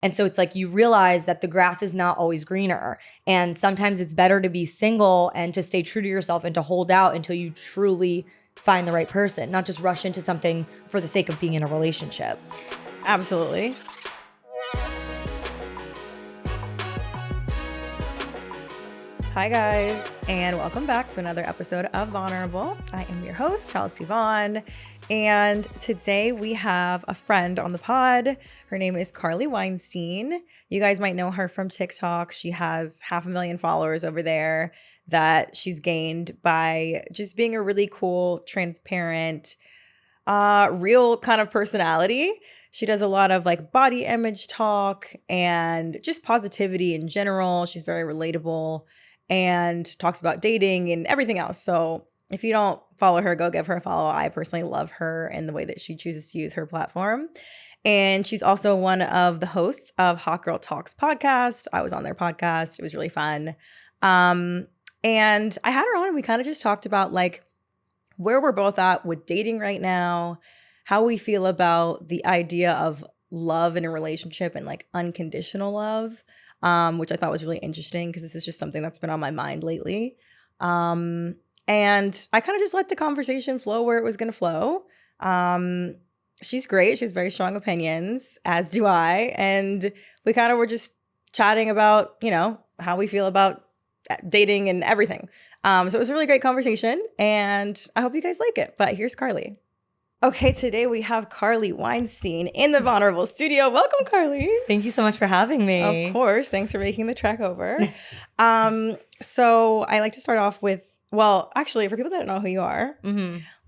And so it's like you realize that the grass is not always greener. And sometimes it's better to be single and to stay true to yourself and to hold out until you truly find the right person, not just rush into something for the sake of being in a relationship. Absolutely. Hi guys, and welcome back to another episode of Vulnerable. I am your host, Chelsea Vaughn, and today we have a friend on the pod. Her name is Carly Weinstein. You guys might know her from TikTok. She has 500,000 followers over there that she's gained by just being a really cool, transparent, real kind of personality. She does a lot of like body image talk and just positivity in general. She's very relatable and talks about dating and everything else. So if you don't follow her, go give her a follow. I personally love her and the way that she chooses to use her platform. And she's also one of the hosts of Hot Girl Talks podcast. I was on their podcast. It was really fun. And I had her on and we kind of just talked about like where we're both at with dating right now, how we feel about the idea of love in a relationship and like unconditional love. Which I thought was really interesting because this is just something that's been on my mind lately. And I kind of just let the conversation flow where it was going to flow. She's great. She has very strong opinions, as do I. And we kind of were just chatting about, you know, how we feel about dating and everything. So it was a really great conversation and I hope you guys like it. But here's Carly. Okay, today we have Carly Weinstein in the Vulnerable studio. Welcome, Carly. Thank you so much for having me. Of course. Thanks for making the trek over. So I like to start off with, well, actually, for people that don't know who you are,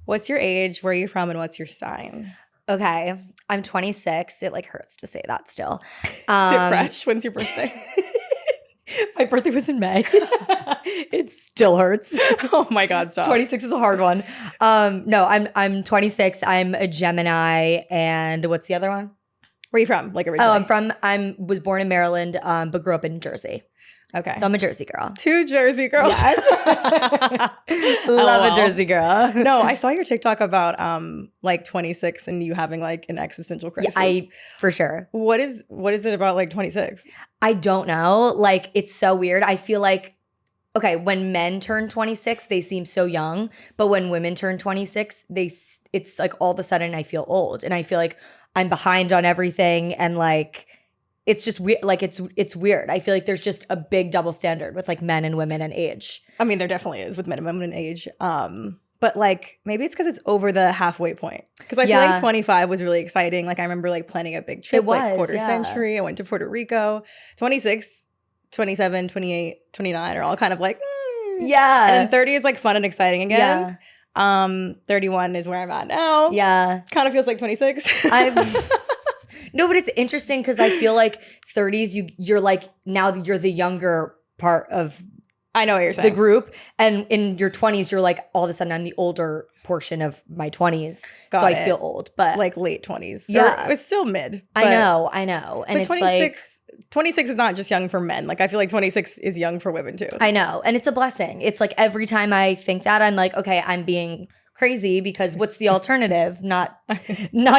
what's your age, where are you from, and what's your sign? Okay, I'm 26. It like hurts to say that still. Is it fresh? When's your birthday? My birthday was in May. It still hurts. Oh my God, stop. 26 is a hard one. No, I'm 26. I'm a Gemini. And what's the other one? Where are you from? Like originally? I was born in Maryland, but grew up in Jersey. Okay. So I'm a Jersey girl. Two Jersey girls. Yes. Love a Jersey girl. No, I saw your TikTok about like 26 and you having like an existential crisis. Yeah, for sure. What is it about like 26? I don't know. Like it's so weird. I feel like, okay, when men turn 26, they seem so young, but when women turn 26, it's like all of a sudden I feel old and I feel like I'm behind on everything and like it's just weird. Like it's weird. I feel like there's just a big double standard with like men and women and age. I mean, there definitely is with men and women and age. But like maybe it's because it's over the halfway point. Because I feel like 25 was really exciting. Like I remember like planning a big trip, like quarter century. I went to Puerto Rico. 26, 27, 28, 29 are all kind of like, yeah. And then 30 is like fun and exciting again. Yeah. 31 is where I'm at now. Yeah. Kind of feels like 26. No, but it's interesting because I feel like 30s, you're like, now you're the younger part of I know what you're saying. The group. And in your 20s, you're like, all of a sudden, I'm the older portion of my 20s. So I feel old. But like late 20s. Yeah. It's still mid. I know. And it's 26, like 26 is not just young for men. Like I feel like 26 is young for women too. I know. And it's a blessing. It's like every time I think that, I'm like, okay, I'm being crazy because what's the alternative? Not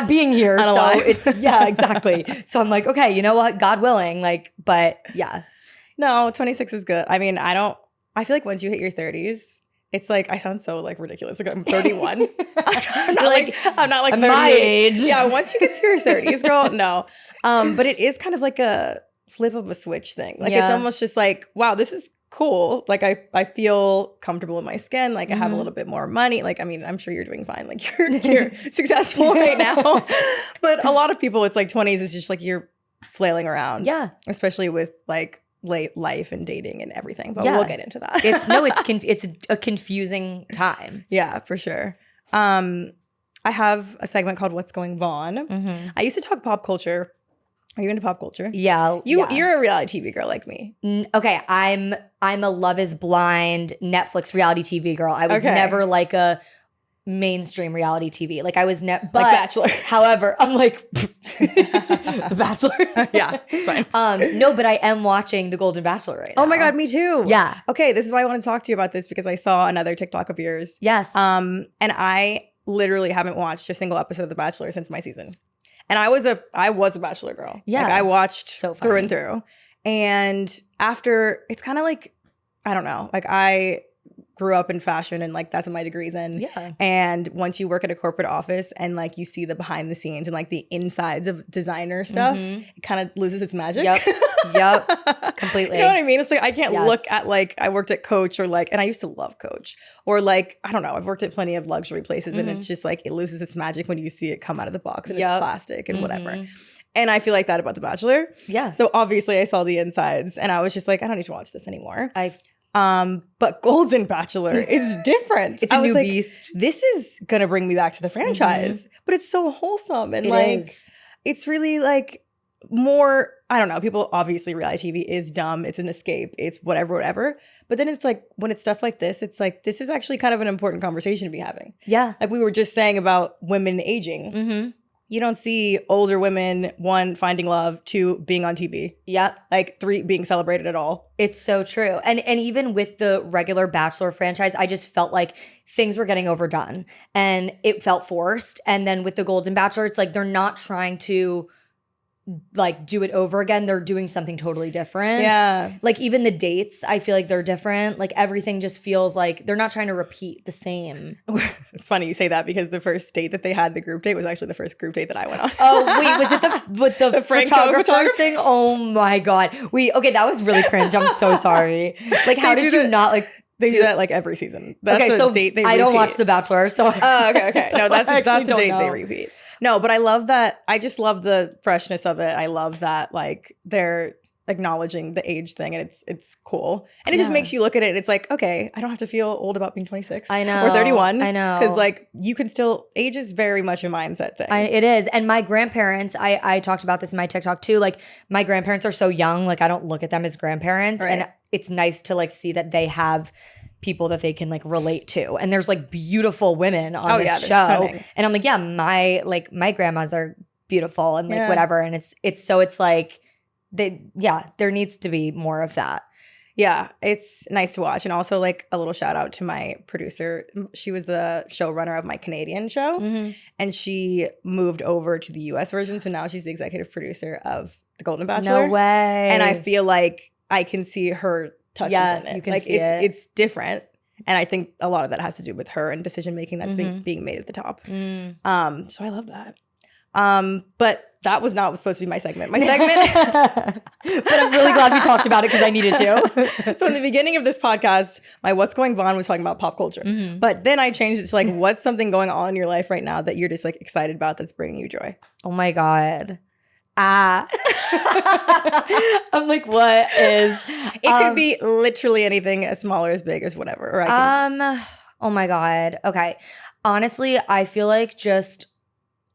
being here. So it's, yeah, exactly. So I'm like, okay, you know what? God willing. Like, but yeah. No, 26 is good. I mean, I feel like once you hit your 30s, it's like, I sound so like ridiculous. Like I'm 31. I'm not like 38. My age. Yeah, once you get to your 30s, girl, no. But it is kind of like a flip of a switch thing. Like it's almost just like, wow, this is cool. Like I feel comfortable in my skin. Like I have a little bit more money. Like, I mean, I'm sure you're doing fine. Like you're successful right now. But a lot of people, it's like 20s is just like you're flailing around. Yeah. Especially with like late life and dating and everything. But we'll get into that. It's a confusing time. Yeah, for sure. I have a segment called What's Going Vaughn. I used to talk pop culture. Are you into pop culture? Yeah. You're a reality TV girl like me. Okay, I'm a Love is Blind Netflix reality TV girl. I was never like a mainstream reality TV. Like I was never like Bachelor. However, I'm like The Bachelor. Yeah, it's fine. No, but I am watching The Golden Bachelor right now. Oh my God, me too. Yeah. Okay, this is why I want to talk to you about this because I saw another TikTok of yours. Yes. And I literally haven't watched a single episode of The Bachelor since my season. And I was a Bachelor girl. Yeah. Like I watched So through funny. and through. And after, it's kind of like, I don't know, like I grew up in fashion and like that's what my degree's in. Yeah. And once you work at a corporate office and like you see the behind the scenes and like the insides of designer stuff, it kind of loses its magic. Yep. Completely. You know what I mean? It's like I can't Yes. look at like I worked at Coach or like, and I used to love Coach, or like I don't know, I've worked at plenty of luxury places and it's just like it loses its magic when you see it come out of the box and it's plastic and whatever. And I feel like that about The Bachelor. Yeah. So obviously I saw the insides and I was just like, I don't need to watch this anymore. I But Golden Bachelor is different. It's a new beast. This is gonna bring me back to the franchise, but it's so wholesome and It like is. it's really like more. I don't know. People obviously reality TV is dumb. It's an escape. It's whatever. But then it's like when it's stuff like this, it's like this is actually kind of an important conversation to be having. Yeah. Like we were just saying about women aging. You don't see older women, 1, finding love, 2, being on TV. Yep. Like 3, being celebrated at all. It's so true. And even with the regular Bachelor franchise, I just felt like things were getting overdone and it felt forced. And then with the Golden Bachelor, it's like they're not trying to like do it over again. They're doing something totally different. Yeah. Like even the dates, I feel like they're different. Like everything just feels like they're not trying to repeat the same. It's funny you say that because the first date that they had, the group date, was actually the first group date that I went on. Oh, wait, was it with the photographer photographer thing? Oh my God. Okay, that was really cringe. I'm so sorry. Like how did you not like They do that like every season. That's okay, a so date they I don't repeat. watch The Bachelor, so Oh, okay. No, why I that's actually a don't date know. they repeat. No, but I love that. I just love the freshness of it. I love that like they're acknowledging the age thing and it's cool. And it just makes you look at it. It's like, okay, I don't have to feel old about being 26 I know. or 31. I know. Because like you can still, age is very much a mindset thing. It is. And my grandparents, I talked about this in my TikTok too. Like my grandparents are so young, like I don't look at them as grandparents. Right. And it's nice to like see that they have people that they can like relate to. And there's like beautiful women on this show. Stunning. And I'm like, yeah, my grandmas are beautiful and like whatever. And it's like there needs to be more of that. Yeah, it's nice to watch. And also like a little shout out to my producer. She was the showrunner of my Canadian show and she moved over to the US version. So now she's the executive producer of The Golden Bachelor. No way. And I feel like I can see her touches in it. You can like see it. It's different. And I think a lot of that has to do with her and decision making that's being made at the top. So I love that. But that was not supposed to be my segment. My segment. But I'm really glad we talked about it because I needed to. So in the beginning of this podcast, my What's Going On was talking about pop culture. But then I changed it to like, what's something going on in your life right now that you're just like excited about that's bringing you joy? Oh my God. I'm like, what is? It could be literally anything, as small or as big as whatever. Or Oh my God. Okay. Honestly, I feel like just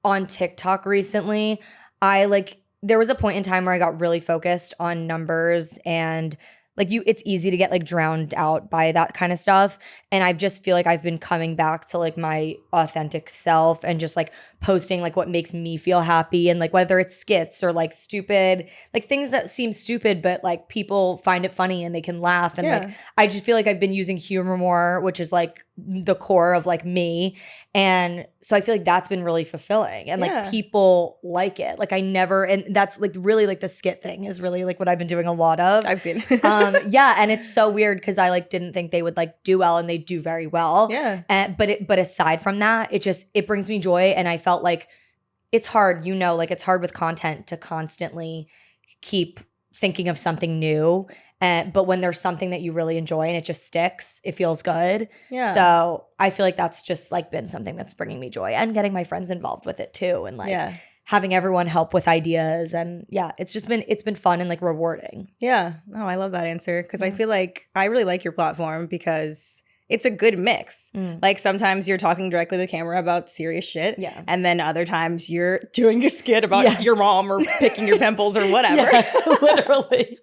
on TikTok recently, there was a point in time where I got really focused on numbers and like it's easy to get like drowned out by that kind of stuff. And I just feel like I've been coming back to like my authentic self and just like posting like what makes me feel happy and like whether it's skits or like stupid, like things that seem stupid, but like people find it funny and they can laugh. And like, I just feel like I've been using humor more, which is like the core of like me. And so I feel like that's been really fulfilling and like people like it. Like and that's like really like the skit thing is really like what I've been doing a lot of. I've seen. Yeah. And it's so weird because I like didn't think they would like do well and they do very well. Yeah. But aside from that, it brings me joy. And I felt like it's hard, like it's hard with content to constantly keep thinking of something new. But when there's something that you really enjoy and it just sticks, it feels good. Yeah. So I feel like that's just like been something that's bringing me joy and getting my friends involved with it too. And like having everyone help with ideas. And it's been fun and like rewarding. Yeah. Oh, I love that answer. Cause I feel like I really like your platform because it's a good mix. Like sometimes you're talking directly to the camera about serious shit. Yeah. And then other times you're doing a skit about your mom or picking your pimples or whatever. Literally.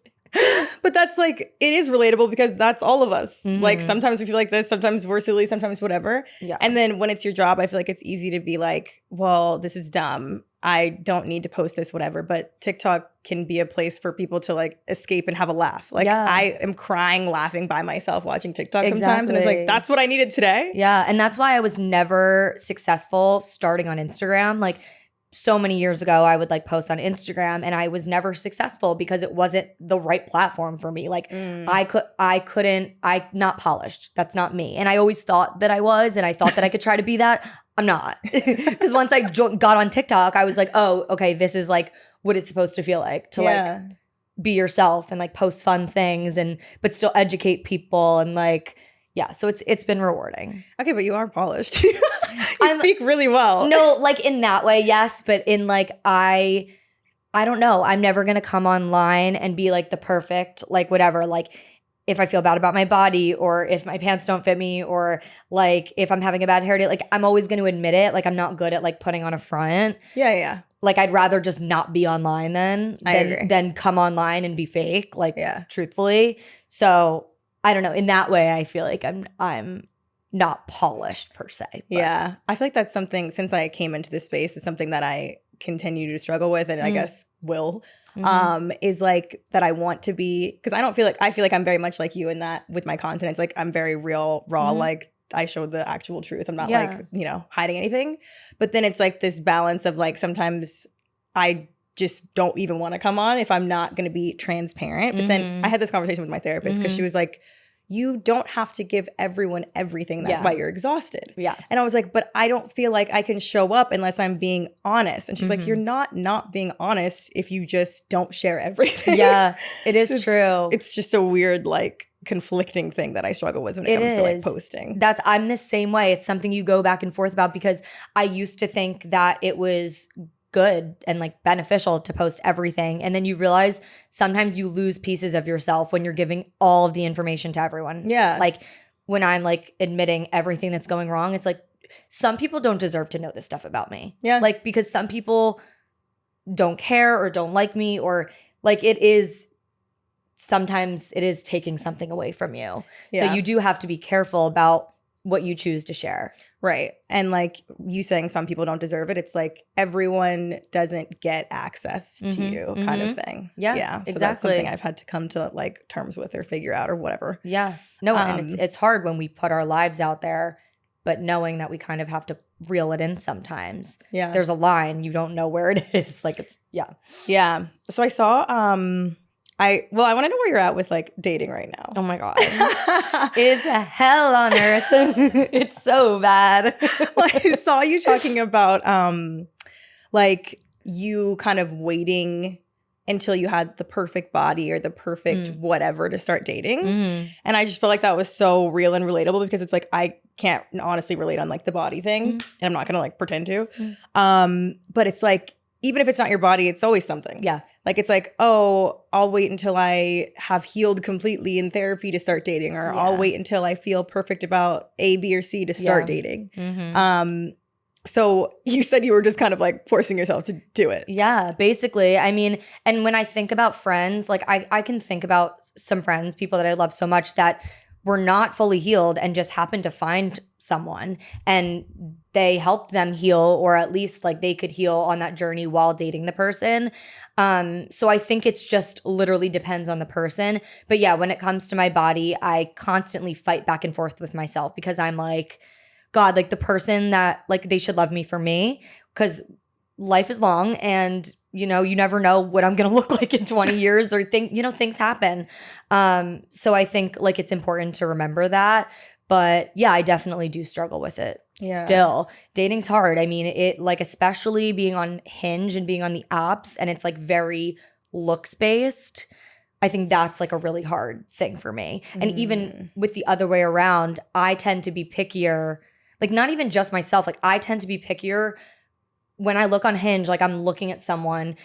But that's like, it is relatable because that's all of us. Like sometimes we feel like this, sometimes we're silly, sometimes whatever. Yeah. And then when it's your job, I feel like it's easy to be like, well, this is dumb. I don't need to post this, whatever. But TikTok can be a place for people to like escape and have a laugh. Like I am crying, laughing by myself watching TikTok sometimes. And it's like, that's what I needed today. Yeah. And that's why I was never successful starting on Instagram. Like so many years ago, I would like post on Instagram and I was never successful because it wasn't the right platform for me. Like I not polished. That's not me. And I always thought that I was, and I thought that I could try to be that. I'm not. Because once I got on TikTok, I was like, oh, okay, this is like what it's supposed to feel like to like be yourself and like post fun things but still educate people and like, yeah, so it's been rewarding. Okay, but you are polished. You speak really well. No, like in that way, yes. But in like, I don't know. I'm never going to come online and be like the perfect, like whatever. Like if I feel bad about my body or if my pants don't fit me or like if I'm having a bad hair day, like I'm always going to admit it. Like I'm not good at like putting on a front. Yeah. Like I'd rather just not be online than come online and be fake, like truthfully. So I don't know. In that way, I feel like I'm not polished per se. But. Yeah. I feel like that's something, since I came into this space, is something that I continue to struggle with and I guess will, is like that I want to be, because I feel like I'm very much like you in that with my content. It's like I'm very real, raw, like I show the actual truth. I'm not like, hiding anything. But then it's like this balance of like sometimes I just don't even want to come on if I'm not going to be transparent. But then I had this conversation with my therapist because she was like, you don't have to give everyone everything. That's why you're exhausted. Yeah. And I was like, but I don't feel like I can show up unless I'm being honest. And she's like, you're not being honest if you just don't share everything. Yeah, it is true. It's just a weird, like, conflicting thing that I struggle with when it comes to like posting. I'm the same way. It's something you go back and forth about because I used to think that it was good and like beneficial to post everything. And then you realize sometimes you lose pieces of yourself when you're giving all of the information to everyone. Yeah. Like when I'm like admitting everything that's going wrong, it's like some people don't deserve to know this stuff about me. Yeah. Like because some people don't care or don't like me or like sometimes it is taking something away from you. Yeah. So you do have to be careful about what you choose to share. Right. And like you saying some people don't deserve it, it's like everyone doesn't get access to you kind of thing. Yeah. Yeah. So that's something I've had to come to like terms with or figure out or whatever. Yeah. No, and it's hard when we put our lives out there, but knowing that we kind of have to reel it in sometimes. Yeah. There's a line, you don't know where it is. Like it's, yeah. Yeah. So I saw, I want to know where you're at with like dating right now. Oh my God. It's a hell on earth. It's so bad. Well, I saw you talking about like you kind of waiting until you had the perfect body or the perfect whatever to start dating. And I just feel like that was so real and relatable because it's like I can't honestly relate on like the body thing and I'm not going to like pretend to. But it's like even if it's not your body, it's always something. Yeah. Like, it's like, oh, I'll wait until I have healed completely in therapy to start dating, or I'll wait until I feel perfect about A, B, or C to start dating. So you said you were just kind of like forcing yourself to do it. Yeah, basically. I mean, and when I think about friends, like I can think about some friends, people that I love so much that were not fully healed and just happened to find someone and they helped them heal, or at least like they could heal on that journey while dating the person. So I think it's just literally depends on the person. But yeah, when it comes to my body, I constantly fight back and forth with myself because I'm like, God, like the person that like they should love me for me, because life is long and you know, you never know what I'm going to look like in 20 years or things happen. So I think like it's important to remember that. But yeah, I definitely do struggle with it. Yeah. Still, dating's hard. I mean, it like especially being on Hinge and being on the apps and it's like very looks based. I think that's like a really hard thing for me. And even with the other way around, I tend to be pickier, like not even just myself, like I tend to be pickier when I look on Hinge, like I'm looking at someone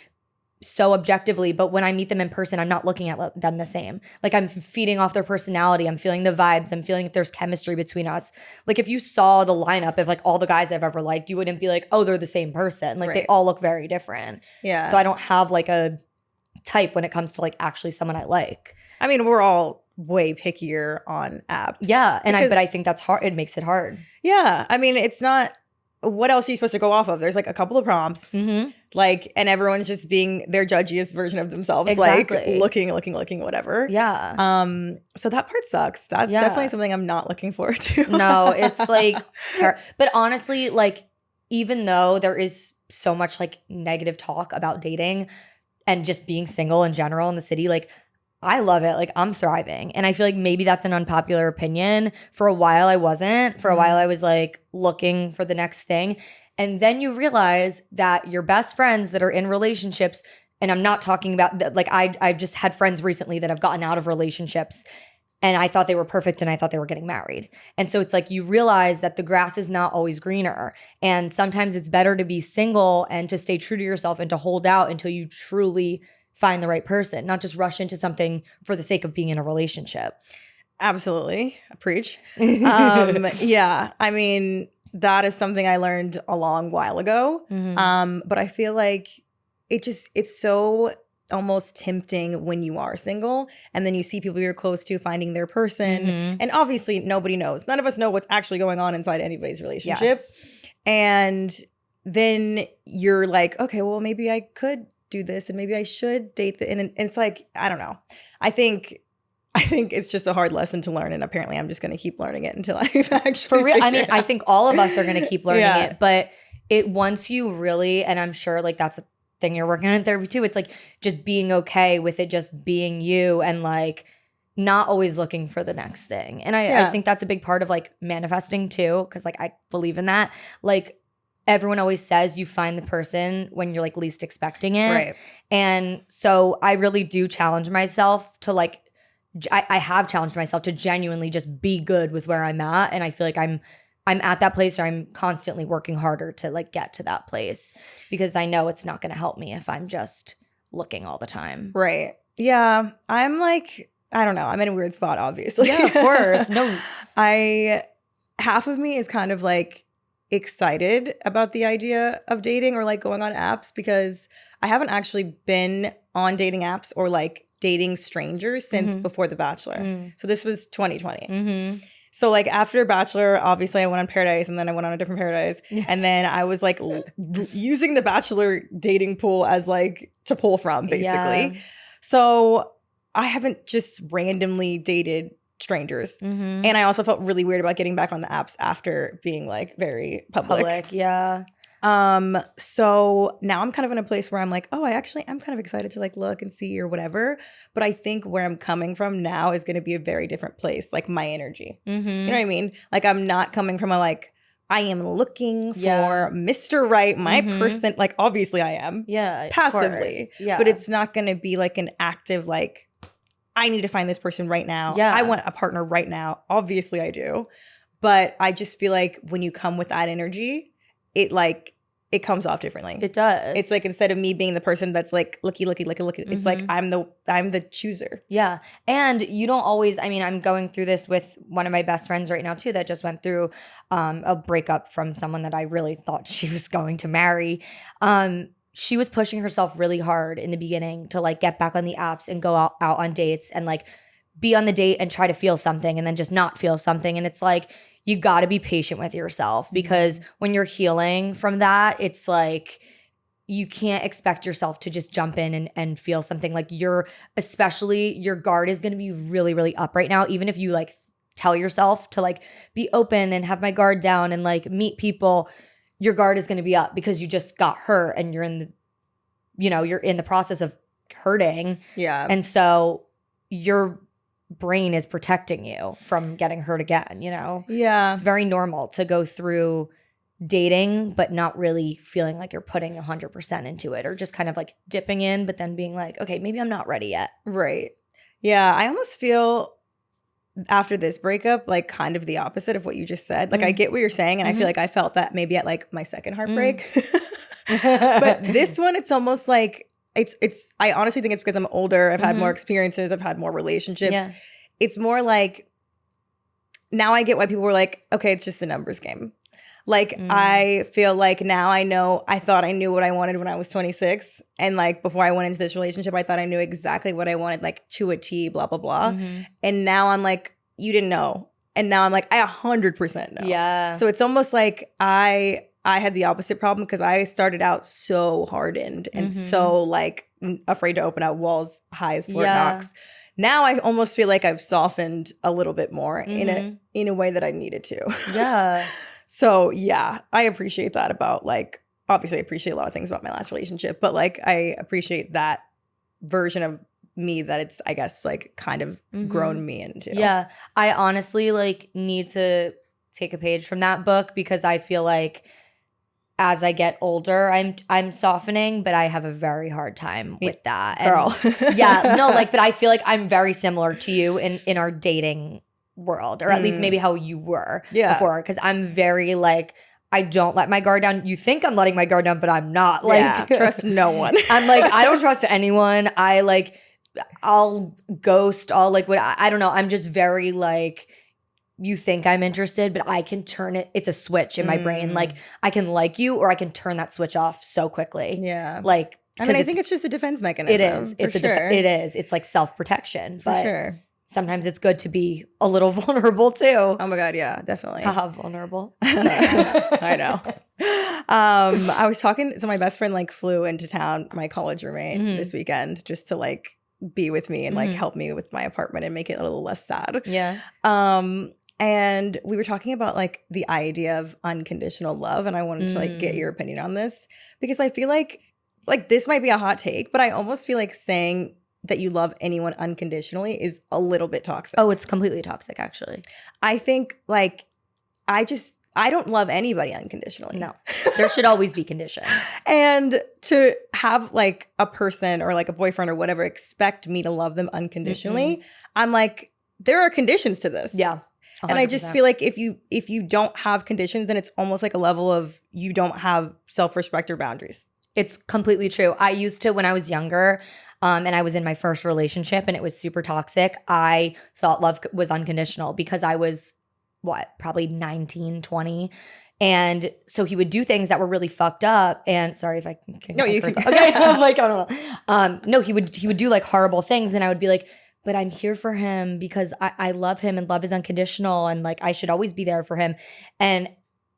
so objectively, but when I meet them in person, I'm not looking at them the same. Like I'm feeding off their personality. I'm feeling the vibes. I'm feeling if there's chemistry between us. Like if you saw the lineup of like all the guys I've ever liked, you wouldn't be like, oh, they're the same person. Like they all look very different. Yeah. So I don't have like a type when it comes to like actually someone I like. I mean, we're all way pickier on apps. Yeah. But I think that's hard. It makes it hard. Yeah. I mean, it's not, what else are you supposed to go off of? There's like a couple of prompts, like, and everyone's just being their judgiest version of themselves, like looking, whatever. Yeah. So that part sucks. That's definitely something I'm not looking forward to. No, it's like, but honestly, like, even though there is so much like negative talk about dating and just being single in general in the city, like I love it. Like I'm thriving. And I feel like maybe that's an unpopular opinion. For a while I wasn't. For a while I was like looking for the next thing. And then you realize that your best friends that are in relationships, and I'm not talking about like I've just had friends recently that have gotten out of relationships and I thought they were perfect and I thought they were getting married. And so it's like you realize that the grass is not always greener. And sometimes it's better to be single and to stay true to yourself and to hold out until you truly find the right person, not just rush into something for the sake of being in a relationship. Absolutely. Preach. Yeah. I mean, that is something I learned a long while ago. But I feel like it's so almost tempting when you are single and then you see people you're close to finding their person. And obviously nobody knows. None of us know what's actually going on inside anybody's relationship. Yes. And then you're like, okay, well, maybe I could do this and maybe I should date and it's like, I don't know. I think it's just a hard lesson to learn, and apparently I'm just going to keep learning it until I've actually for real. I mean, I I think all of us are going to keep learning it, but once you really, and I'm sure like that's a thing you're working on in therapy too, it's like just being okay with it just being you and like not always looking for the next thing. And I think that's a big part of like manifesting too, because like I believe in that. Like everyone always says you find the person when you're like least expecting it. Right. And so I really do challenge myself to like, I have challenged myself to genuinely just be good with where I'm at. And I feel like I'm at that place where I'm constantly working harder to like get to that place because I know it's not going to help me if I'm just looking all the time. Right. Yeah. I'm like, I don't know. I'm in a weird spot, obviously. Yeah, of course. No. Half of me is kind of like excited about the idea of dating or like going on apps because I haven't actually been on dating apps or like dating strangers since before The Bachelor. So this was 2020. So like after Bachelor, obviously I went on Paradise and then I went on a different Paradise. And then I was like using the Bachelor dating pool as like to pull from basically. Yeah. So I haven't just randomly dated strangers. And I also felt really weird about getting back on the apps after being like very public. Yeah. So now I'm kind of in a place where I'm like, oh, I'm kind of excited to like look and see or whatever. But I think where I'm coming from now is going to be a very different place, like my energy. You know what I mean? Like I'm not coming from a like, I am looking for Mr. Right, my person. Like obviously I am. Yeah. Passively. Yeah. But it's not going to be like an active like, I need to find this person right now. Yeah. I want a partner right now. Obviously I do. But I just feel like when you come with that energy, it comes off differently. It does. It's like instead of me being the person that's like looky, it's like I'm the chooser. Yeah. And you don't always, I mean, I'm going through this with one of my best friends right now too that just went through a breakup from someone that I really thought she was going to marry. She was pushing herself really hard in the beginning to like get back on the apps and go out on dates and like be on the date and try to feel something and then just not feel something. And it's like, you got to be patient with yourself because when you're healing from that, it's like you can't expect yourself to just jump in and feel something. Like especially your guard is going to be really, really up right now. Even if you like tell yourself to like be open and have my guard down and like meet people, your guard is going to be up because you just got hurt and you're in the process of hurting. Yeah. And so your brain is protecting you from getting hurt again, you know? Yeah. It's very normal to go through dating, but not really feeling like you're putting 100% into it or just kind of like dipping in, but then being like, okay, maybe I'm not ready yet. Right. Yeah. I almost feel after this breakup, like kind of the opposite of what you just said. Like I get what you're saying. And I feel like I felt that maybe at like my second heartbreak. But this one, it's almost like, I honestly think it's because I'm older. I've had more experiences. I've had more relationships. Yeah. It's more like now I get why people were like, okay, it's just a numbers game. Like I feel like now I thought I knew what I wanted when I was 26. And like before I went into this relationship, I thought I knew exactly what I wanted, like to a T, blah, blah, blah. And now I'm like, you didn't know. And now I'm like, I 100% know. Yeah. So it's almost like I had the opposite problem because I started out so hardened and so like afraid to open up walls high as Fort Knox. Now I almost feel like I've softened a little bit more in a way that I needed to. Yeah. So yeah, I appreciate that about like obviously I appreciate a lot of things about my last relationship, but like I appreciate that version of me that it's, I guess, like kind of grown me into. Yeah. I honestly like need to take a page from that book because I feel like as I get older, I'm softening, but I have a very hard time with that. Girl. And yeah, no, like, but I feel like I'm very similar to you in our dating world, or at least maybe how you were before. Because I'm very like, I don't let my guard down. You think I'm letting my guard down, but I'm not. Like, trust no one. I'm like, I don't trust anyone. I'll ghost. I'll like, what I don't know. I'm just very like, you think I'm interested, but I can turn it. It's a switch in my brain. Like I can like you, or I can turn that switch off so quickly. Yeah. Like, I mean, I think it's just a defense mechanism. It is. It's it is. It's like self-protection. But sometimes it's good to be a little vulnerable too. Oh my God, yeah, definitely. Haha, vulnerable. I know. I was talking, so my best friend like flew into town, my college roommate this weekend, just to like be with me and like help me with my apartment and make it a little less sad. Yeah. And we were talking about like the idea of unconditional love, and I wanted to like get your opinion on this because I feel like this might be a hot take, but I almost feel like saying that you love anyone unconditionally is a little bit toxic. Oh, it's completely toxic, actually. I think like I don't love anybody unconditionally. No, there should always be conditions. And to have like a person or like a boyfriend or whatever expect me to love them unconditionally, I'm like, there are conditions to this. Yeah. 100%. And I just feel like if you don't have conditions, then it's almost like a level of you don't have self-respect or boundaries. It's completely true. I used to, when I was younger, and I was in my first relationship and it was super toxic, I thought love was unconditional because I was, probably 19, 20. And so he would do things that were really fucked up. And sorry if I can. No, you can. Okay, I'm like, I don't know. No, he would do like horrible things, and I would be like, but I'm here for him because I love him and love is unconditional, and like I should always be there for him. And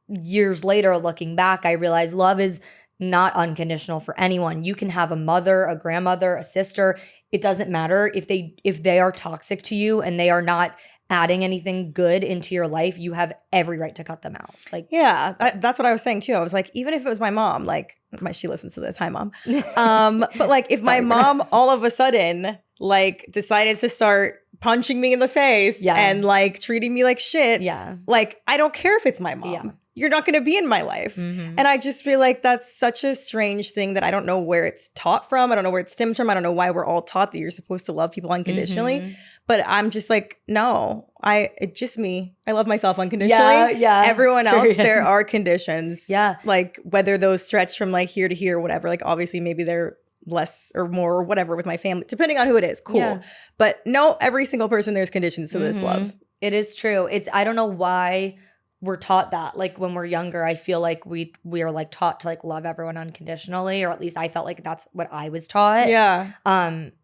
years later, looking back, I realized love is not unconditional for anyone. You can have a mother, a grandmother, a sister. It doesn't matter if they are toxic to you and they are not adding anything good into your life, you have every right to cut them out. Like, yeah, that's what I was saying too. I was like, even if it was my mom, like she listens to this. Hi, mom. But like if my mom all of a sudden like decided to start punching me in the face and like treating me like shit. Yeah. Like, I don't care if it's my mom. Yeah. You're not going to be in my life. And I just feel like that's such a strange thing that I don't know where it's taught from. I don't know where it stems from. I don't know why we're all taught that you're supposed to love people unconditionally. But I'm just like, no, it's just me. I love myself unconditionally. Yeah. Everyone else, there are conditions. Yeah. Like whether those stretch from like here to here or whatever, like obviously maybe they're less or more or whatever with my family, depending on who it is. Cool. Yeah. But no, every single person, there's conditions to this love. It is true. I don't know why we're taught that. Like when we're younger, I feel like we are like taught to like love everyone unconditionally, or at least I felt like that's what I was taught. Yeah.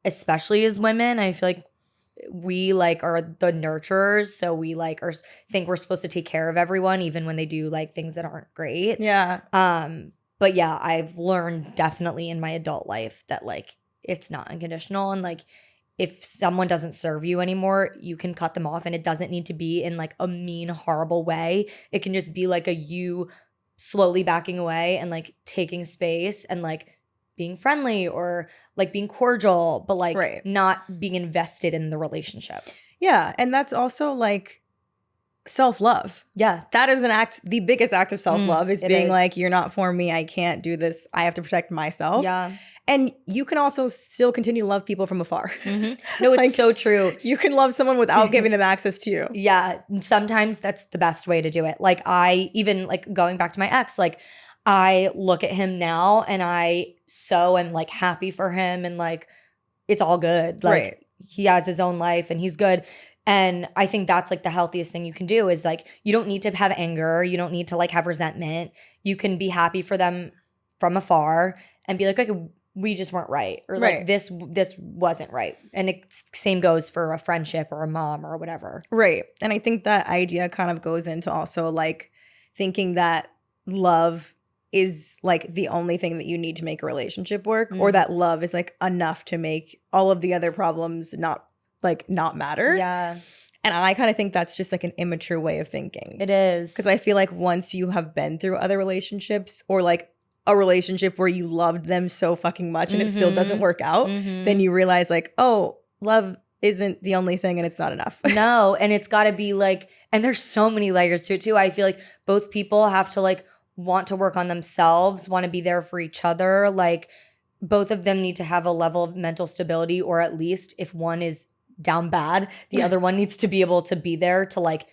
Especially as women, I feel like we like are the nurturers, so we like think we're supposed to take care of everyone even when they do like things that aren't great. Yeah. But yeah, I've learned definitely in my adult life that like it's not unconditional, and like if someone doesn't serve you anymore, you can cut them off, and it doesn't need to be in like a mean, horrible way. It can just be like you slowly backing away and like taking space and like being friendly or like being cordial, but like not being invested in the relationship. Yeah. And that's also like self-love. Yeah. That is the biggest act of self-love is being like, you're not for me. I can't do this. I have to protect myself. Yeah. And you can also still continue to love people from afar. No, it's like, so true. You can love someone without giving them access to you. Yeah. Sometimes that's the best way to do it. Like I even like going back to my ex, like I look at him now and I am like happy for him, and like it's all good. Like he has his own life and he's good. And I think that's like the healthiest thing you can do is like you don't need to have anger. You don't need to like have resentment. You can be happy for them from afar and be like, okay, we just weren't right, or like this wasn't right. And it same goes for a friendship or a mom or whatever. Right. And I think that idea kind of goes into also like thinking that love is like the only thing that you need to make a relationship work, or that love is like enough to make all of the other problems not matter. Yeah. And I kind of think that's just like an immature way of thinking. It is. Because I feel like once you have been through other relationships or like a relationship where you loved them so fucking much and it still doesn't work out, then you realize like, oh, love isn't the only thing and it's not enough. No, and it's got to be like, and there's so many layers to it too. I feel like both people have to like want to work on themselves, want to be there for each other. Like both of them need to have a level of mental stability, or at least if one is down bad, the other one needs to be able to be there to like,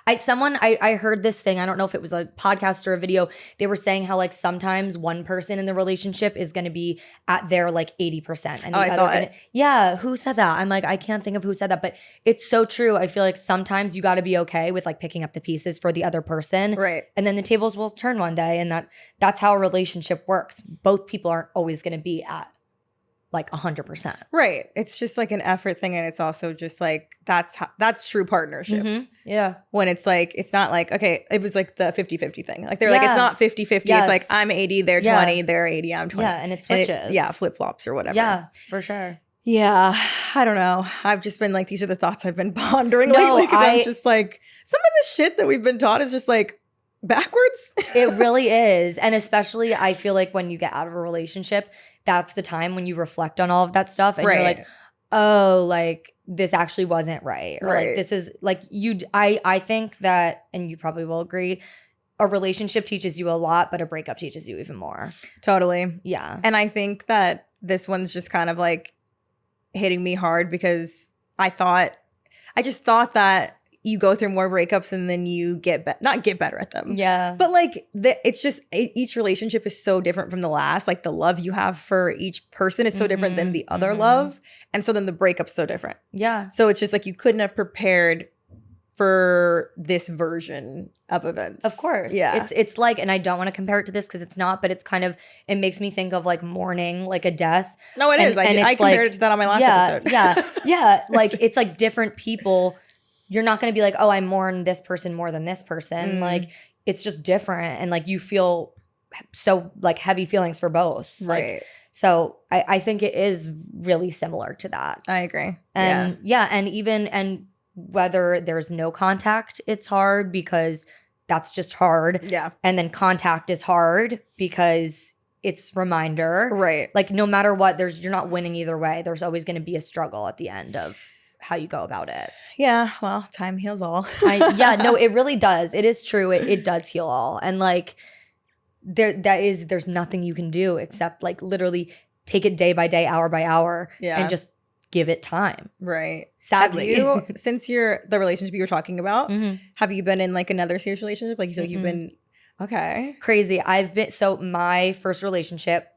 I heard this thing, I don't know if it was a podcast or a video, they were saying how like sometimes one person in the relationship is going to be at their like 80% and the I saw other it. yeah, who said that? I'm like, I can't think of who said that, but it's so true. I feel like sometimes you got to be okay with like picking up the pieces for the other person, Right. and then the tables will turn one day, and that's how a relationship works. Both people aren't always going to be at like 100%. Right. It's just like an effort thing, and it's also just like that's true partnership. Yeah. When it's like, it's not like, okay, it was like the 50-50 thing. Like they're like, it's not 50-50. Yes. It's like I'm 80, they're 20, they're 80, I'm 20. Yeah, and it switches. Flip-flops or whatever. Yeah, for sure. Yeah, I don't know. I've just been like, these are the thoughts I've been pondering No, lately, because I'm just like, some of the shit that we've been taught is just like backwards. It really is. And especially I feel like when you get out of a relationship, that's the time when you reflect on all of that stuff and you're like, oh, like this actually wasn't right. Or like this is like I think that, and you probably will agree, a relationship teaches you a lot, but a breakup teaches you even more. Totally. Yeah. And I think that this one's just kind of like hitting me hard because I just thought that you go through more breakups and then you not get better at them. Yeah. But like it's just each relationship is so different from the last. Like the love you have for each person is so different than the other love. And so then the breakup's so different. Yeah. So it's just like you couldn't have prepared for this version of events. Of course. Yeah. It's like, and I don't want to compare it to this because it's not, but it's kind of, it makes me think of like mourning, like a death. No, it is. I compared it to that on my last episode. Yeah. Like it's like different people. You're not going to be like, oh, I mourn this person more than this person. Like it's just different. And like you feel so like heavy feelings for both. Right. Like, so I think it is really similar to that. I agree. And and whether there's no contact, it's hard because that's just hard. Yeah. And then contact is hard because it's reminder. Right. Like no matter what, you're not winning either way. There's always going to be a struggle at the end of how you go about it. Yeah, well, time heals all. No, it really does. It is true. It does heal all. And like there's nothing you can do except like literally take it day by day, hour by hour, and just give it time. Right. Sadly. Have you, since the relationship you were talking about, have you been in like another serious relationship? Like you feel like you've been crazy. So my first relationship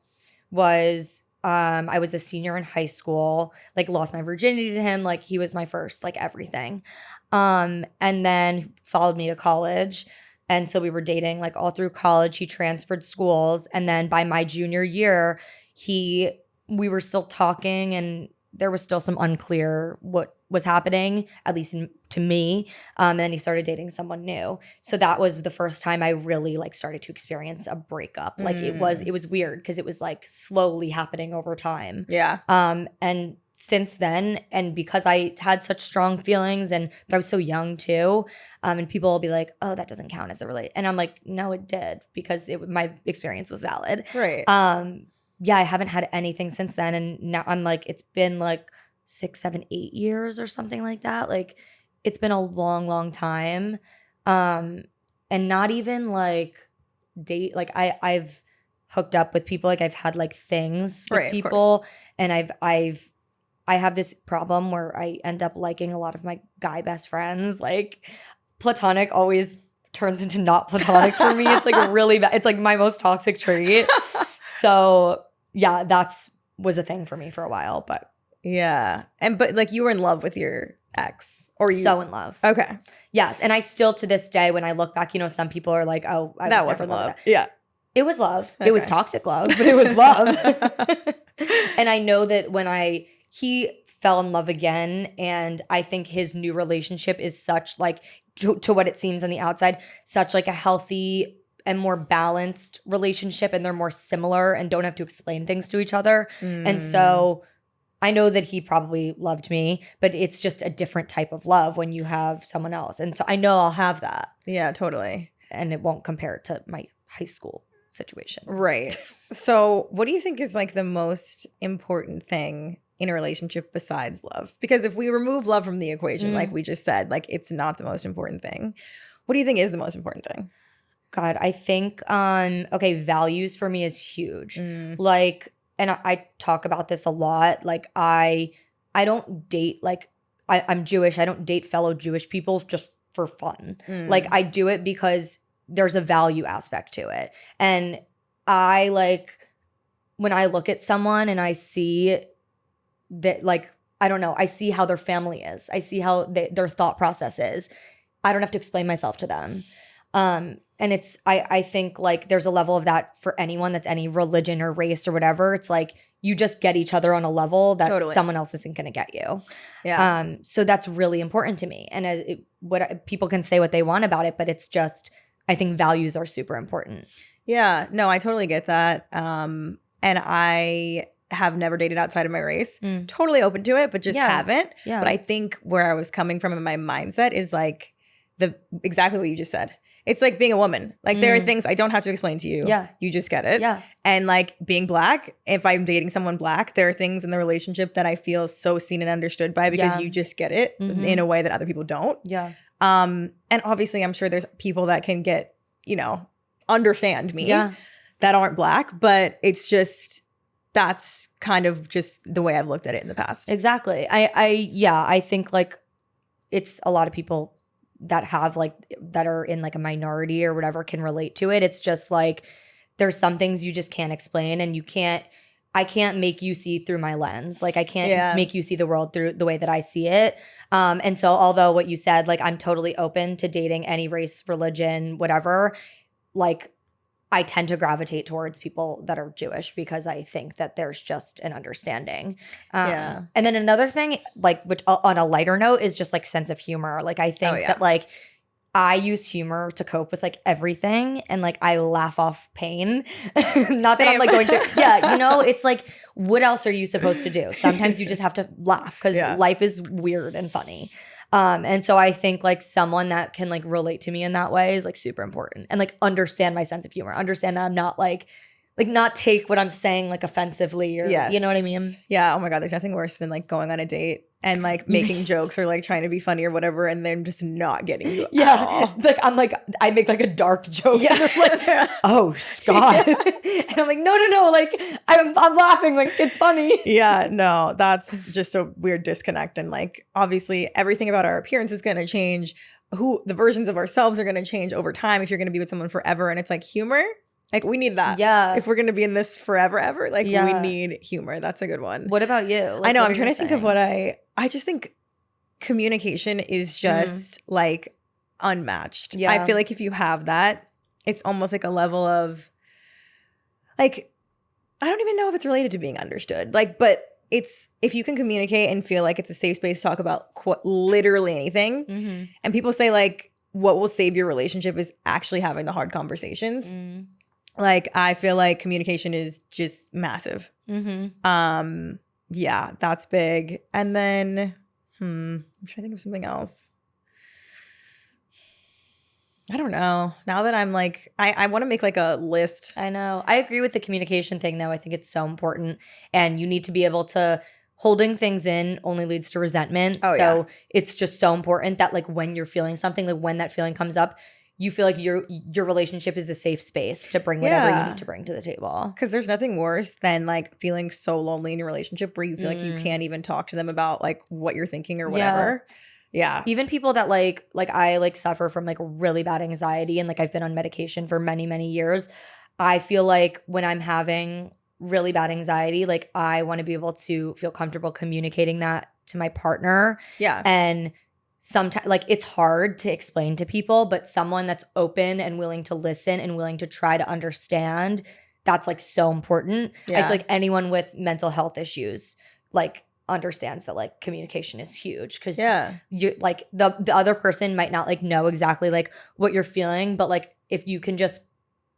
was I was a senior in high school, like lost my virginity to him. Like he was my first, like everything. And then followed me to college. And so we were dating like all through college. He transferred schools. And then by my junior year, we were still talking and there was still some unclear what was happening, at least to me. And then he started dating someone new. So that was the first time I really like started to experience a breakup. Like it was weird because it was like slowly happening over time. Yeah. And since then, and because I had such strong feelings but I was so young too, and people will be like, oh, that doesn't count as a relate. And I'm like, no, it did because my experience was valid. Right. I haven't had anything since then. And now I'm like, it's been like 6, 7, 8 years or something like that. Like it's been a long, long time. And not even like date, like I've hooked up with people, like I've had like things with people, and I have this problem where I end up liking a lot of my guy best friends. Like platonic always turns into not platonic for me. It's like really bad. It's like my most toxic trait. So yeah, was a thing for me for a while, but yeah. But like you were in love with your ex, or you so in love. Okay. Yes. And I still to this day, when I look back, some people are like, oh, that wasn't love. Yeah. It was love. Okay. It was toxic love, but it was love. And I know that he fell in love again, and I think his new relationship is such like to what it seems on the outside, such like a healthy and more balanced relationship, and they're more similar and don't have to explain things to each other. And so I know that he probably loved me, but it's just a different type of love when you have someone else. And so I know I'll have that. Yeah, totally. And it won't compare to my high school situation. Right. So what do you think is like the most important thing in a relationship besides love? Because if we remove love from the equation, like we just said, like it's not the most important thing. What do you think is the most important thing? God, I think okay, values for me is huge. Like, and I talk about this a lot. Like I don't date, like I'm Jewish. I don't date fellow Jewish people just for fun. Like I do it because there's a value aspect to it. And I like when I look at someone and I see that, like, I don't know, I see how their family is. I see how their thought process is. I don't have to explain myself to them. And it's, I think like there's a level of that for anyone that's any religion or race or whatever. It's like you just get each other on a level that someone else isn't going to get you. Yeah. So that's really important to me. And people can say what they want about it, but it's just, I think values are super important. Yeah, no, I totally get that. And I have never dated outside of my race. Totally open to it, but just haven't. Yeah. But I think where I was coming from in my mindset is like exactly what you just said. It's like being a woman. Like there are things I don't have to explain to you. Yeah. You just get it. Yeah. And like being Black, if I'm dating someone Black, there are things in the relationship that I feel so seen and understood by because you just get it in a way that other people don't. Yeah. And obviously I'm sure there's people that can get, understand me that aren't Black, but it's just, that's kind of just the way I've looked at it in the past. Exactly. I think like it's a lot of people that have like, that are in like a minority or whatever can relate to it. It's just like, there's some things you just can't explain, and I can't make you see through my lens. Like I can't make you see the world through the way that I see it. And so although what you said, like I'm totally open to dating any race, religion, whatever, like I tend to gravitate towards people that are Jewish because I think that there's just an understanding. And then another thing, like, which on a lighter note, is just like sense of humor. Like I think that like I use humor to cope with like everything, and like I laugh off pain. Not that I'm like going through. Yeah, it's like, what else are you supposed to do? Sometimes you just have to laugh because life is weird and funny. And so I think like someone that can like relate to me in that way is like super important, and like understand my sense of humor, understand that I'm not like not take what I'm saying like offensively, or you know what I mean? Yeah. Oh my God. There's nothing worse than like going on a date and like making jokes or like trying to be funny or whatever, and then just not getting you at all. Like I make like a dark joke. Yeah. And like, oh God. And I'm like, no. Like I'm laughing, like it's funny. Yeah, no, that's just a weird disconnect. And like obviously everything about our appearance is gonna change. The versions of ourselves are gonna change over time if you're gonna be with someone forever. And it's like humor. Like we need that. Yeah. If we're going to be in this forever, ever, like we need humor. That's a good one. What about you? Like, I know. I'm trying to think of what I just think communication is just like unmatched. Yeah. I feel like if you have that, it's almost like a level of like, I don't even know if it's related to being understood. Like, but it's, if you can communicate and feel like it's a safe space to talk about literally anything. And people say like, what will save your relationship is actually having the hard conversations. Like, I feel like communication is just massive. Yeah, that's big. And then, I'm trying to think of something else. I don't know. Now that I'm like, I want to make like a list. I know. I agree with the communication thing though. I think it's so important. And you need to be able to, holding things in only leads to resentment. So it's just so important that like when you're feeling something, like when that feeling comes up, you feel like your relationship is a safe space to bring whatever you need to bring to the table. Because there's nothing worse than like feeling so lonely in your relationship where you feel like you can't even talk to them about like what you're thinking or whatever. Yeah. Even people that like I like suffer from like really bad anxiety, and like I've been on medication for many, many years. I feel like when I'm having really bad anxiety, like I want to be able to feel comfortable communicating that to my partner. Yeah. And sometimes like it's hard to explain to people, but someone that's open and willing to listen and willing to try to understand, that's like so important. I feel like anyone with mental health issues like understands that like communication is huge, because you like the other person might not like know exactly like what you're feeling, but like if you can just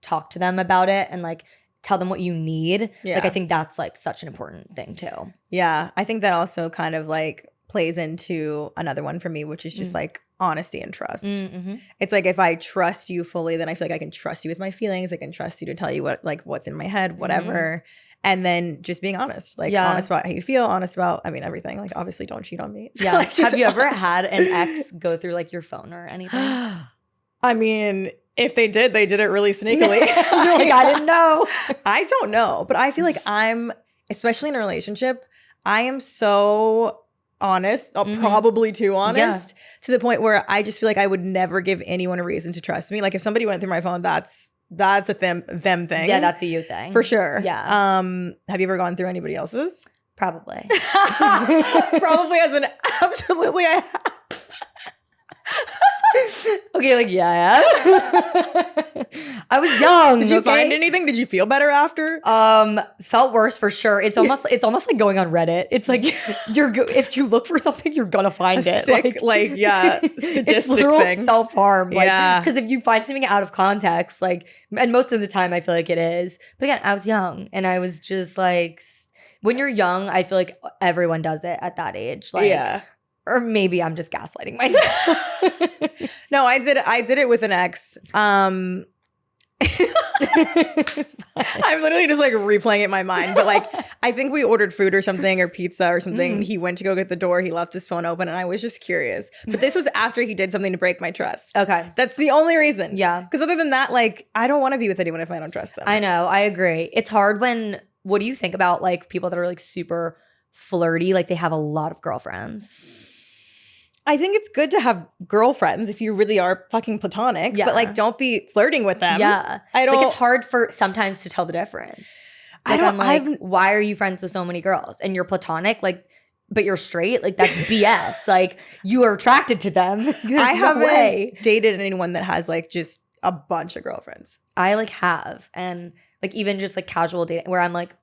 talk to them about it and like tell them what you need, like I think that's like such an important thing too. Yeah, I think that also kind of like plays into another one for me, which is just like honesty and trust. Mm-hmm. It's like if I trust you fully, then I feel like I can trust you with my feelings. I can trust you to tell you what's in my head, whatever. And then just being honest, like honest about how you feel, honest about, I mean, everything. Like obviously don't cheat on me. So, Yeah. like, Have you ever had an ex go through like your phone or anything? I mean, if they did it really sneakily. You're like, I didn't know. I don't know. But I feel like especially in a relationship, I am so honest, probably too honest, to the point where I just feel like I would never give anyone a reason to trust me. Like if somebody went through my phone, that's a them thing. Yeah, that's a you thing. For sure. Yeah. Have you ever gone through anybody else's? Probably. Probably as an absolutely I have. Okay, like yeah. I was young. Did you find anything? Did you feel better after? Felt worse for sure. It's almost like going on Reddit. It's like if you look for something, you're gonna find it. Sick, sadistic it's literal thing. Self-harm. Yeah. Because if you find something out of context, like, and most of the time I feel like it is. But again, I was young and I was just like, when you're young, I feel like everyone does it at that age. Like, yeah. Or maybe I'm just gaslighting myself. No, I did it with an ex. I'm literally just like replaying it in my mind. But like, I think we ordered food or something or pizza or something. He went to go get the door. He left his phone open and I was just curious. But this was after he did something to break my trust. Okay. That's the only reason. Yeah. Because other than that, like, I don't want to be with anyone if I don't trust them. I know. I agree. It's hard what do you think about like people that are like super flirty? Like they have a lot of girlfriends. I think it's good to have girlfriends if you really are fucking platonic. Yeah. But like, don't be flirting with them. Yeah. I don't. Like it's hard for sometimes to tell the difference. Like I'm like, why are you friends with so many girls? And you're platonic, like, but you're straight? Like that's BS. Like you are attracted to them. I haven't dated anyone that has like just a bunch of girlfriends. I like have. And like even just like casual dating where I'm like,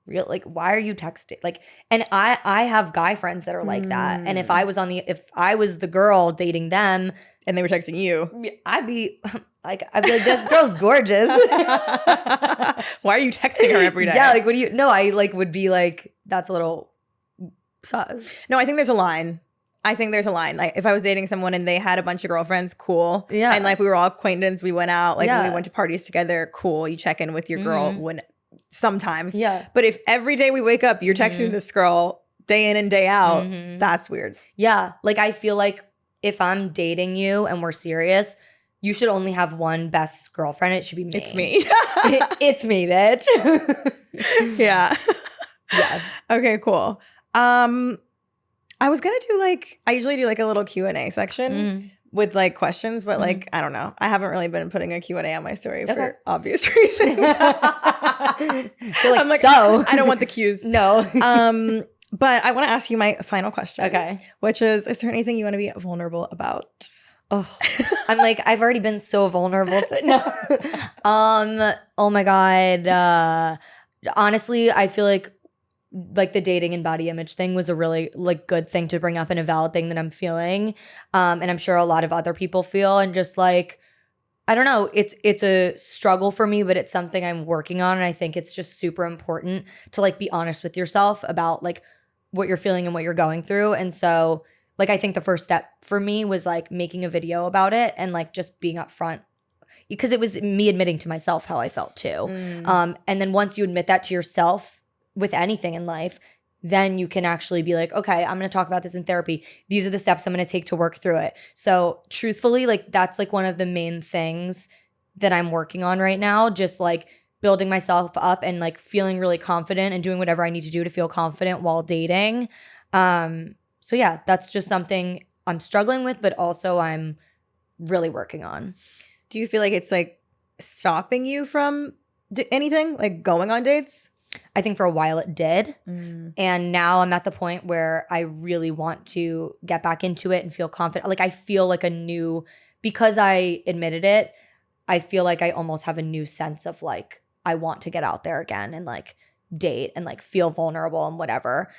real, like, why are you texting? Like, and I have guy friends that are like that. And if I was the girl dating them and they were texting you, I'd be like, that girl's gorgeous. Why are you texting her every day? Yeah, like, I like would be like, that's a little sus. No, I think there's a line. Like if I was dating someone and they had a bunch of girlfriends, cool. Yeah. And like we were all acquaintances, we went out, like when we went to parties together, cool. You check in with your girl when sometimes. Yeah. But if every day we wake up, you're texting this girl day in and day out, that's weird. Yeah. Like I feel like if I'm dating you and we're serious, you should only have one best girlfriend. It should be me. It's me. It's me, bitch. Yeah. Yeah. Okay, cool. I was gonna I usually do like a little Q&A section with like questions, but like, I don't know. I haven't really been putting a Q&A on my story for obvious reasons. You're like, I'm like, so I don't want the cues. No. But I want to ask you my final question. Okay. Which is there anything you want to be vulnerable about? Oh, I'm like, I've already been so vulnerable to no. Oh my God. Honestly, I feel like the dating and body image thing was a really like good thing to bring up and a valid thing that I'm feeling. And I'm sure a lot of other people feel, and just like, I don't know, it's a struggle for me, but it's something I'm working on. And I think it's just super important to like be honest with yourself about like what you're feeling and what you're going through. And so like, I think the first step for me was like making a video about it and like just being upfront, because it was me admitting to myself how I felt too. And then once you admit that to yourself with anything in life, then you can actually be like, okay, I'm going to talk about this in therapy. These are the steps I'm going to take to work through it. So truthfully, like that's like one of the main things that I'm working on right now, just like building myself up and like feeling really confident and doing whatever I need to do to feel confident while dating. So yeah, that's just something I'm struggling with, but also I'm really working on. Do you feel like it's like stopping you from anything, like going on dates? I think for a while it did. And now I'm at the point where I really want to get back into it and feel confident. Like I feel like because I admitted it, I feel like I almost have a new sense of like, I want to get out there again and like date and like feel vulnerable and whatever.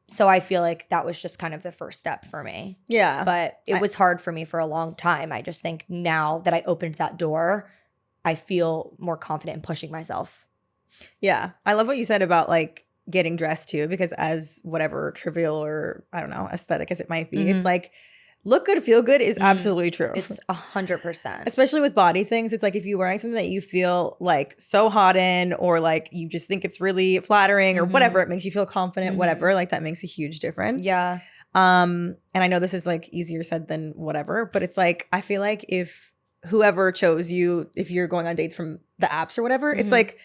So I feel like that was just kind of the first step for me. Yeah. But it was hard for me for a long time. I just think now that I opened that door, I feel more confident in pushing myself. Yeah. I love what you said about like getting dressed too, because as whatever trivial or I don't know, aesthetic as it might be, it's like look good, feel good is absolutely true. It's 100%. Especially with body things. It's like if you're wearing something that you feel like so hot in, or like you just think it's really flattering or whatever, it makes you feel confident, whatever, like that makes a huge difference. Yeah. And I know this is like easier said than whatever, but it's like, I feel like if whoever chose you, if you're going on dates from the apps or whatever, it's like,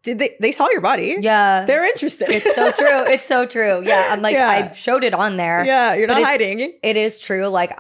they saw your body. Yeah. They're interested. It's so true. It's so true. Yeah. I'm like, I showed it on there. Yeah. You're not hiding. It is true. Like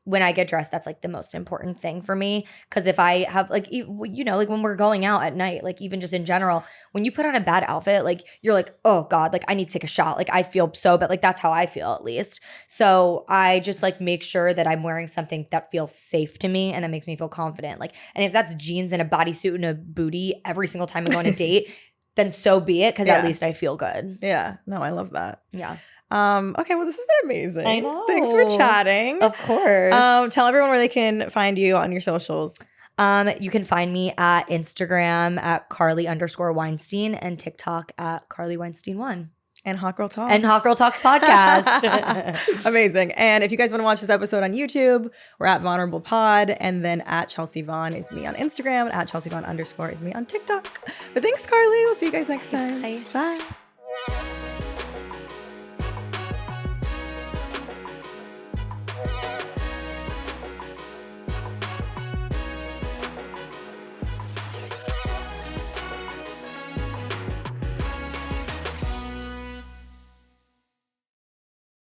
when I get dressed, that's like the most important thing for me. Cause if I have like, you know, like when we're going out at night, like even just in general, when you put on a bad outfit, like you're like, oh God, like I need to take a shot. Like I feel so bad. Like that's how I feel at least. So I just like make sure that I'm wearing something that feels safe to me and that makes me feel confident. Like, and if that's jeans and a bodysuit and a booty every single time I go on a date, then so be it. Cause at least I feel good. Yeah. No, I love that. Yeah. Okay, well, this has been amazing. I know. Thanks for chatting. Of course. Tell everyone where they can find you on your socials. You can find me at Instagram at Carly_Weinstein and TikTok at Carly Weinstein1. And Hot Girl Talks. And Hot Girl Talks podcast. Amazing. And if you guys want to watch this episode on YouTube, we're at Vulnerable Pod. And then at Chelsea Vaughn is me on Instagram. And at Chelsea Vaughn _ is me on TikTok. But thanks, Carly. We'll see you guys next time. Bye. Bye.